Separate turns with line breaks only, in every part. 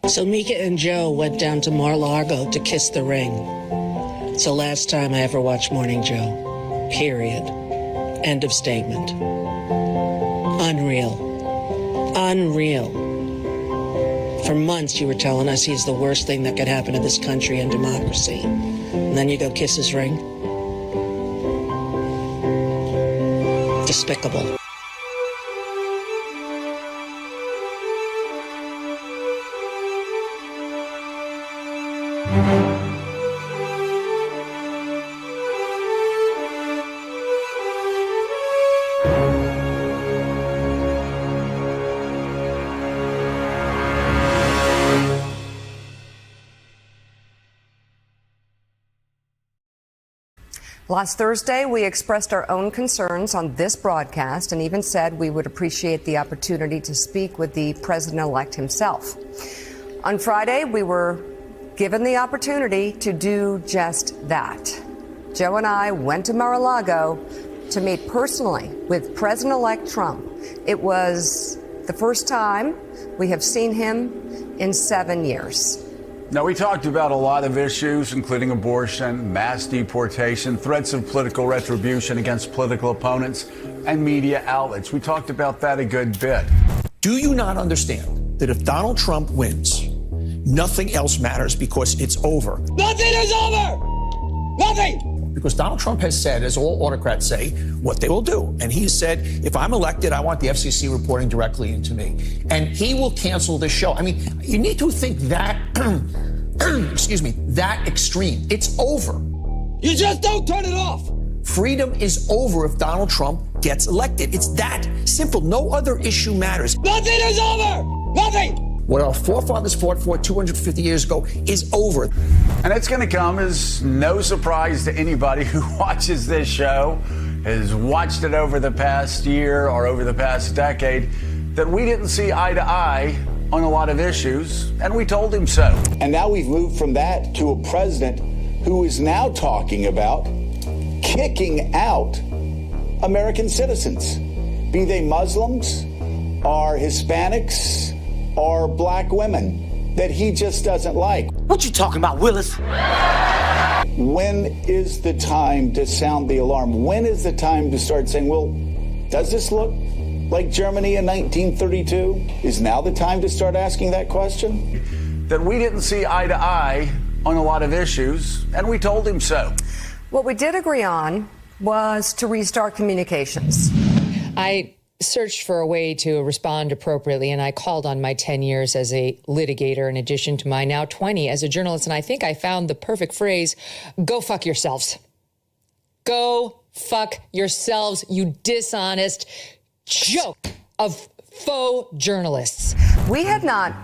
So Mika and Joe went down to Mar-a-largo to kiss the ring. It's the last time I ever watched Morning Joe. Period. End of statement. Unreal. Unreal. For months you were telling us he's the worst thing that could happen to this country and democracy. And then you go kiss his ring? Despicable.
Last Thursday, we expressed our own concerns on this broadcast and even said we would appreciate the opportunity to speak with the president-elect himself. On Friday, we were given the opportunity to do just that. Joe and I went to Mar-a-Lago to meet personally with President-elect Trump. It was the first time we have seen him in 7 years.
Now, we talked about a lot of issues, including abortion, mass deportation, threats of political retribution against political opponents, and media outlets. We talked about that a good bit.
Do you not understand that if Donald Trump wins, nothing else matters because it's over?
Nothing is over! Nothing!
Because Donald Trump has said, as all autocrats say, what they will do. And he said, if I'm elected, I want the FCC reporting directly into me. And he will cancel this show. I mean, you need to think that, excuse me, that extreme. It's over.
You just don't turn it off!
Freedom is over if Donald Trump gets elected. It's that simple. No other issue matters.
Nothing is over! Nothing!
What our forefathers fought for 250 years ago is over.
And it's going to come as no surprise to anybody who watches this show, has watched it over the past year or over the past decade, that we didn't see eye to eye on a lot of issues, and we told him so.
And now we've moved from that to a president who is now talking about kicking out American citizens, be they Muslims or Hispanics or black women, that he just doesn't like.
What you talking about, Willis?
When is the time to sound the alarm? When is the time to start saying, well, does this look like Germany in 1932? Is now the time to start asking that question?
That we didn't see eye to eye on a lot of issues, and we told him so.
What we did agree on was to restart communications.
I searched for a way to respond appropriately, and I called on my 10 years as a litigator in addition to my now 20 as a journalist, and I think I found the perfect phrase: go fuck yourselves. Go fuck yourselves, you dishonest joke of faux journalists.
We had not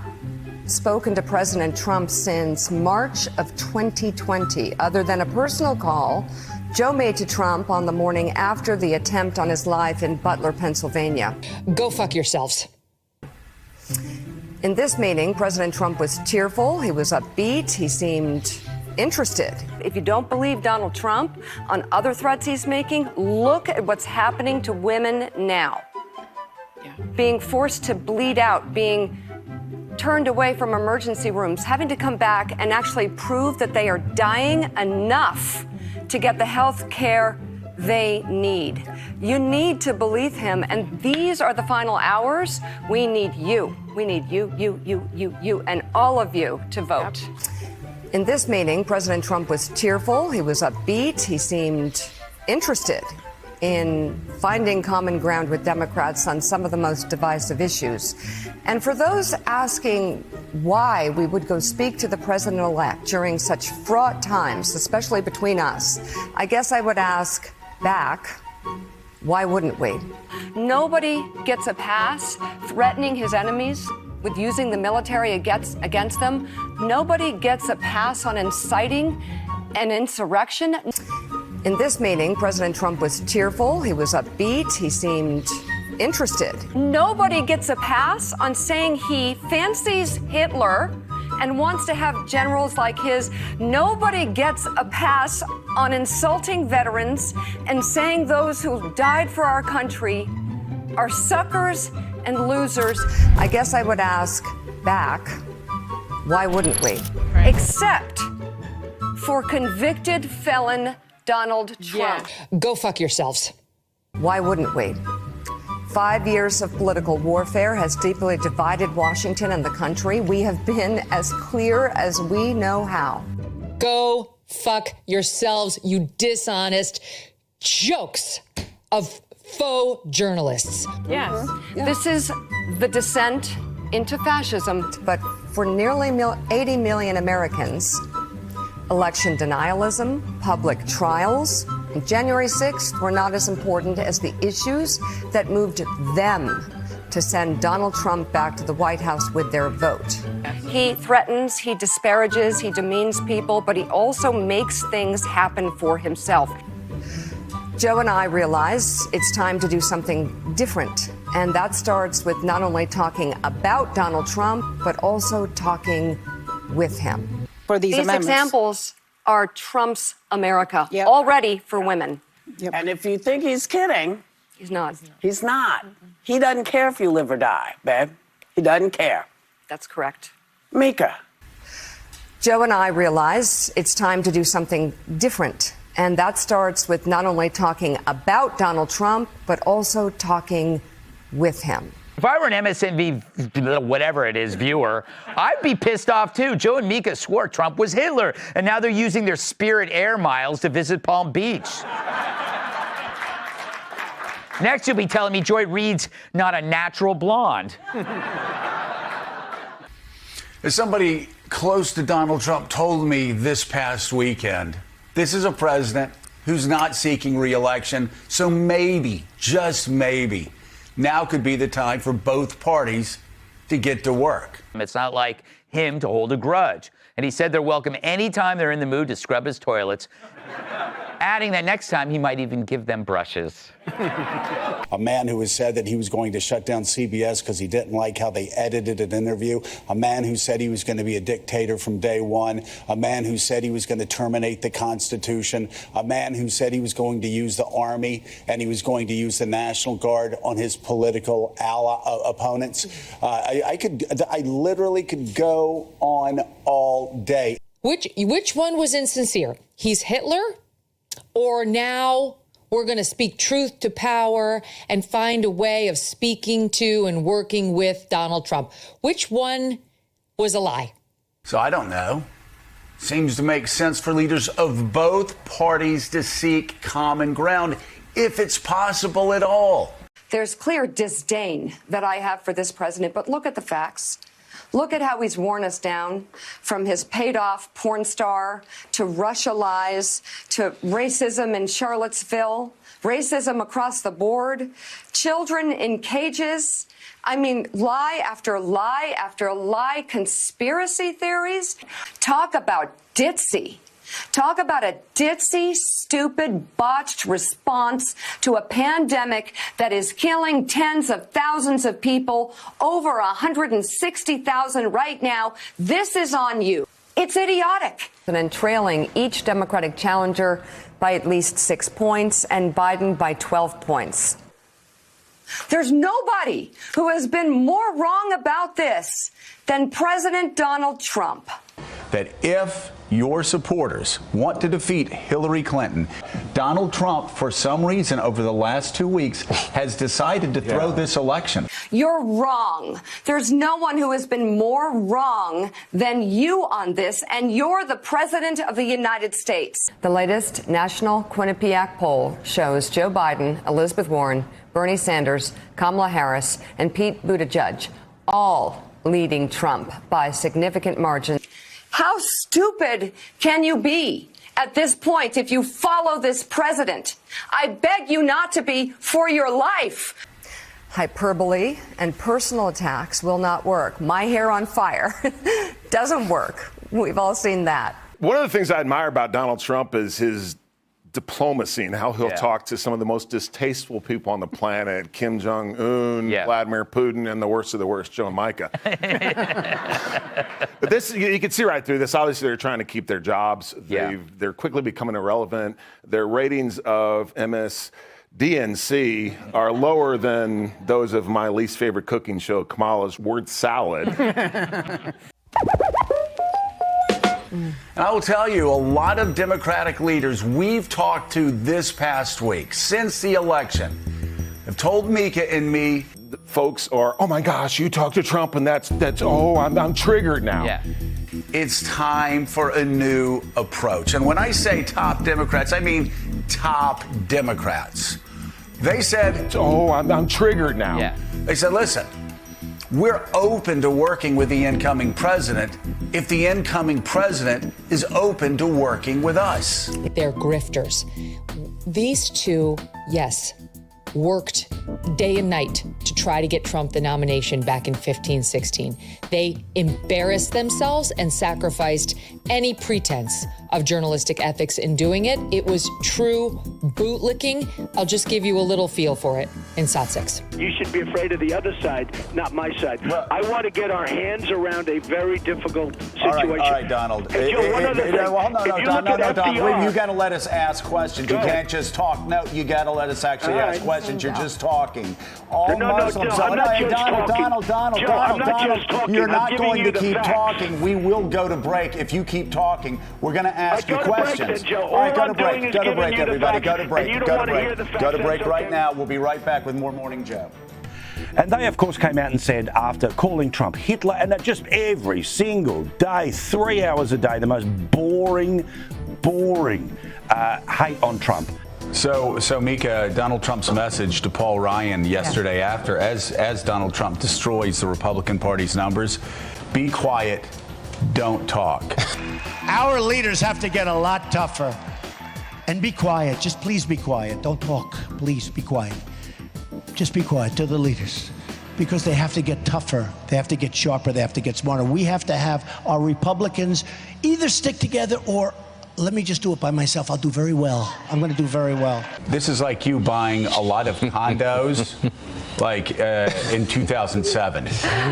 spoken to President Trump since March of 2020, other than a personal call Joe made to Trump on the morning after the attempt on his life in Butler, Pennsylvania.
Go fuck yourselves.
In this meeting, President Trump was tearful. He was upbeat. He seemed interested. If you don't believe Donald Trump on other threats he's making, look at what's happening to women now. Being forced to bleed out, being turned away from emergency rooms, having to come back and actually prove that they are dying enough to get the health care they need. You need to believe him, and these are the final hours. We need you. We need you, and all of you to vote. In this meeting, President Trump was tearful. He was upbeat. He seemed interested in finding common ground with Democrats on some of the most divisive issues. And for those asking why we would go speak to the president-elect during such fraught times, especially between us, I guess I would ask back, why wouldn't we? Nobody gets a pass threatening his enemies with using the military against them. Nobody gets a pass on inciting an insurrection. In this meeting, President Trump was tearful. He was upbeat. He seemed interested. Nobody gets a pass on saying he fancies Hitler and wants to have generals like his. Nobody gets a pass on insulting veterans and saying those who died for our country are suckers and losers. I guess I would ask back, Why wouldn't we? Except for convicted felon Donald Trump.
Go fuck yourselves.
Why wouldn't we? 5 years of political warfare has deeply divided Washington and the country. We have been as clear as we know how.
Go fuck yourselves, you dishonest jokes of faux journalists.
Yes. This is the descent into fascism. But for nearly 80 million Americans, election denialism, public trials, and January 6th were not as important as the issues that moved them to send Donald Trump back to the White House with their vote. He threatens, he disparages, he demeans people, but he also makes things happen for himself. Joe and I realize it's time to do something different. And that starts with not only talking about Donald Trump, but also talking with him.
For these
examples are Trump's America, already for women.
And if you think he's kidding,
he's not.
He's not. He doesn't care if you live or die, babe. He doesn't care.
That's correct.
Mika.
Joe and I realize it's time to do something different. And that starts with not only talking about Donald Trump, but also talking with him.
If I were an MSNBC, whatever it is, viewer, I'd be pissed off too. Joe and Mika swore Trump was Hitler, and now they're using their Spirit Air miles to visit Palm Beach. Next, you'll be telling me Joy Reid's not a natural blonde.
As somebody close to Donald Trump told me this past weekend, this is a president who's not seeking re-election, so maybe, just maybe, now could be the time for both parties to get to work.
It's not like him to hold a grudge. And he said they're welcome anytime they're in the mood to scrub his toilets, adding that next time he might even give them brushes.
A man who has said that he was going to shut down CBS because he didn't like how they edited an interview. A man who said he was going to be a dictator from day one. A man who said he was going to terminate the Constitution. A man who said he was going to use the Army and he was going to use the National Guard on his political opponents. I literally could go on all day.
Which one was insincere? He's Hitler? Or now we're going to speak truth to power and find a way of speaking to and working with Donald Trump? Which one was a lie?
So I don't know. Seems to make sense for leaders of both parties to seek common ground, if it's possible at all.
There's clear disdain that I have for this president, but look at the facts. Look at how he's worn us down, from his paid-off porn star to Russia lies to racism in Charlottesville, racism across the board, children in cages. I mean, lie after lie after lie, conspiracy theories. Talk about ditzy. Talk about a ditzy, stupid, botched response to a pandemic that is killing tens of thousands of people, over 160,000 right now. This is on you. It's idiotic. And then trailing each Democratic challenger by at least 6 points and Biden by 12 points. There's nobody who has been more wrong about this than President Donald Trump.
That if your supporters want to defeat Hillary Clinton, Donald Trump, for some reason over the last 2 weeks, has decided to throw this election.
You're wrong. There's no one who has been more wrong than you on this, and you're the President of the United States. The latest national Quinnipiac poll shows Joe Biden, Elizabeth Warren, Bernie Sanders, Kamala Harris, and Pete Buttigieg all leading Trump by a significant margin. How stupid can you be at this point if you follow this president? I beg you not to be, for your life. Hyperbole and personal attacks will not work. My hair on fire doesn't work. We've all seen that.
One of the things I admire about Donald Trump is his diplomacy and how he'll talk to some of the most distasteful people on the planet, Kim Jong-un, Vladimir Putin, and the worst of the worst, Joe and Micah. But this, you can see right through this. Obviously, they're trying to keep their jobs. They're quickly becoming irrelevant. Their ratings of MSDNC are lower than those of my least favorite cooking show, Kamala's Word Salad.
And I will tell you, a lot of Democratic leaders we've talked to this past week, since the election, have told Mika and me,
folks are, oh my gosh, you talked to Trump and I'm triggered now.
Yeah.
it's time for a new approach. And when I say top Democrats, I mean top Democrats. They said,
I'm triggered now.
Yeah.
They said, listen, we're open to working with the incoming president if the incoming president is open to working with us.
They're grifters. These two, yes, worked day and night to try to get Trump the nomination back in 2015-16. They embarrassed themselves and sacrificed any pretense of journalistic ethics in doing it. It was true bootlicking. I'll just give you a little feel for it in SOT 6.
You should be afraid of the other side, not my side.
Well,
I want to get our hands around a very difficult situation.
All right, Donald.
Hey, Joe, one other thing.
Donald. You got to let us ask questions. You can't just talk. No, you got to let us actually ask questions. You're just talking. All Muslims. Donald. You're not going to keep talking. We will go to break. If you keep talking, we're going to ask you questions.
All right,
go to break. Go to break, everybody. Go to break. Go to break right now. We'll be right back with more Morning Joe.
And they, of course, came out and said, after calling Trump Hitler, and that just every single day, 3 hours a day, the most boring hate on Trump.
So Mika, Donald Trump's message to Paul Ryan yesterday after, as Donald Trump destroys the Republican Party's numbers, be quiet, don't talk.
Our leaders have to get a lot tougher. And be quiet. Just please be quiet. Don't talk. Please be quiet. Just be quiet to the leaders. Because they have to get tougher. They have to get sharper. They have to get smarter. We have to have our Republicans either stick together or let me just do it by myself. I'll do very well. I'm going to do very well.
This is like you buying a lot of condos like in 2007.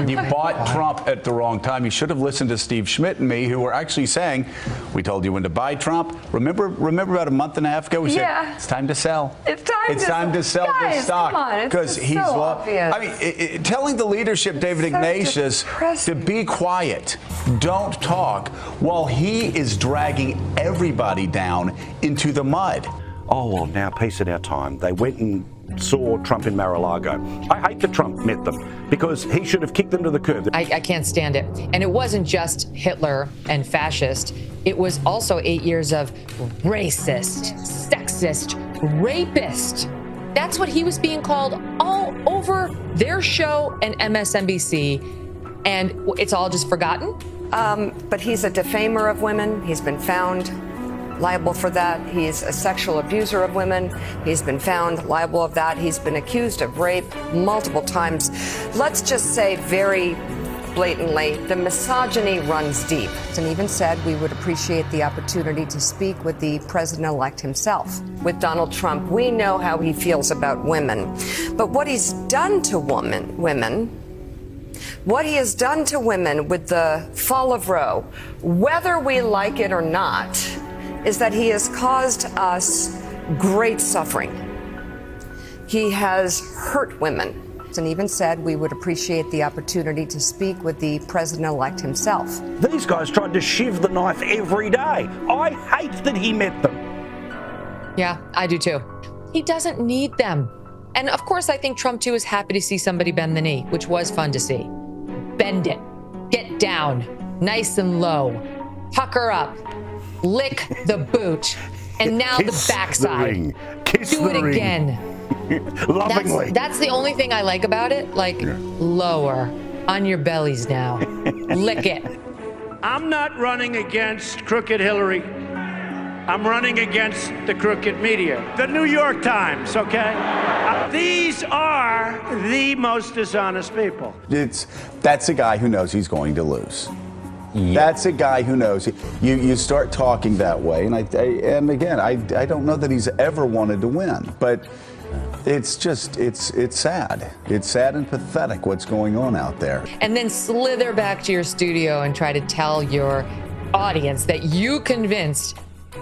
You bought Trump at the wrong time. You should have listened to Steve Schmidt and me, who were actually saying, we told you when to buy Trump. Remember about a month and a half ago, we said, it's time to sell.
It's time to
sell this stock. Because he's
obvious.
I mean, telling the leadership, David Ignatius, to be quiet, don't talk, while he is dragging everybody down into the mud.
Oh, well, now peace at our time. They went and saw Trump in Mar-a-largo. I hate that Trump met them because he should have kicked them to the curb.
I can't stand it. And it wasn't just Hitler and fascist. It was also 8 years of racist, sexist, rapist. That's what he was being called all over their show and MSNBC. And it's all just forgotten.
But he's a defamer of women. He's been found liable for that. He's a sexual abuser of women. He's been found liable of that. He's been accused of rape multiple times. Let's just say very blatantly, the misogyny runs deep. And even said we would appreciate the opportunity to speak with the president-elect himself. With Donald Trump, we know how he feels about women. But what he's done to what he has done to women with the fall of Roe, whether we like it or not, is that he has caused us great suffering. He has hurt women, and even said we would appreciate the opportunity to speak with the president-elect himself.
These guys tried to shiv the knife every day. I hate that he met them.
Yeah, I do too. He doesn't need them. And of course, I think Trump too is happy to see somebody bend the knee, which was fun to see. Bend it. Get down. Nice and low. Pucker up. Lick the boot. And now
Kiss
the backside.
The ring. Kiss
Do
the
it
ring.
again.
Lovingly.
That's the only thing I like about it. Like, lower. On your bellies now. Lick it.
I'm not running against crooked Hillary. I'm running against the crooked media. The New York Times, okay? These are the most dishonest people.
That's a guy who knows he's going to lose. Yeah. That's a guy who knows. You start talking that way, and I don't know that he's ever wanted to win, but it's sad. It's sad and pathetic what's going on out there.
And then slither back to your studio and try to tell your audience that you convinced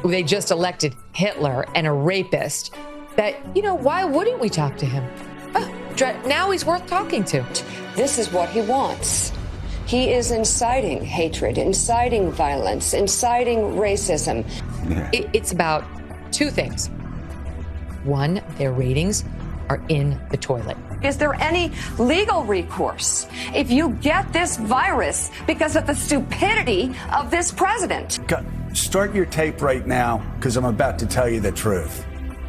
they just elected Hitler and a rapist, that, why wouldn't we talk to him? Now he's worth talking to.
This is what he wants. He is inciting hatred, inciting violence, inciting racism.
It's about two things. One, their ratings are in the toilet.
Is there any legal recourse if you get this virus because of the stupidity of this president?
Start your tape right now, because I'm about to tell you the truth.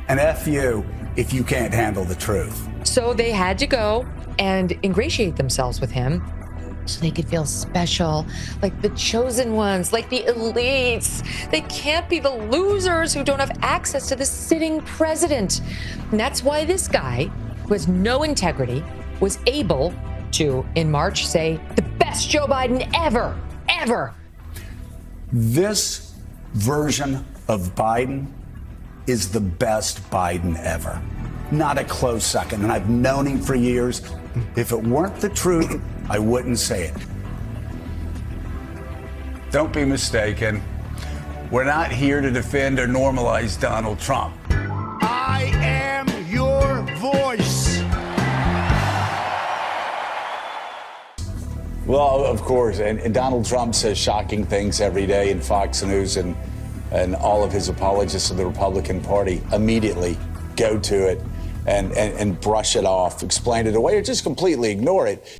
And F you if you can't handle the truth.
So they had to go and ingratiate themselves with him so they could feel special, like the chosen ones, like the elites. They can't be the losers who don't have access to the sitting president. And that's why this guy, who has no integrity, was able to, in March, say, the best Joe Biden ever, ever.
This version of Biden is the best Biden ever. Not a close second. And I've known him for years. If it weren't the truth, I wouldn't say it. Don't be mistaken. We're not here to defend or normalize Donald Trump.
I am your voice.
Well, of course, and Donald Trump says shocking things every day in Fox News, and all of his apologists of the Republican Party immediately go to it and brush it off, explain it away, or just completely ignore it.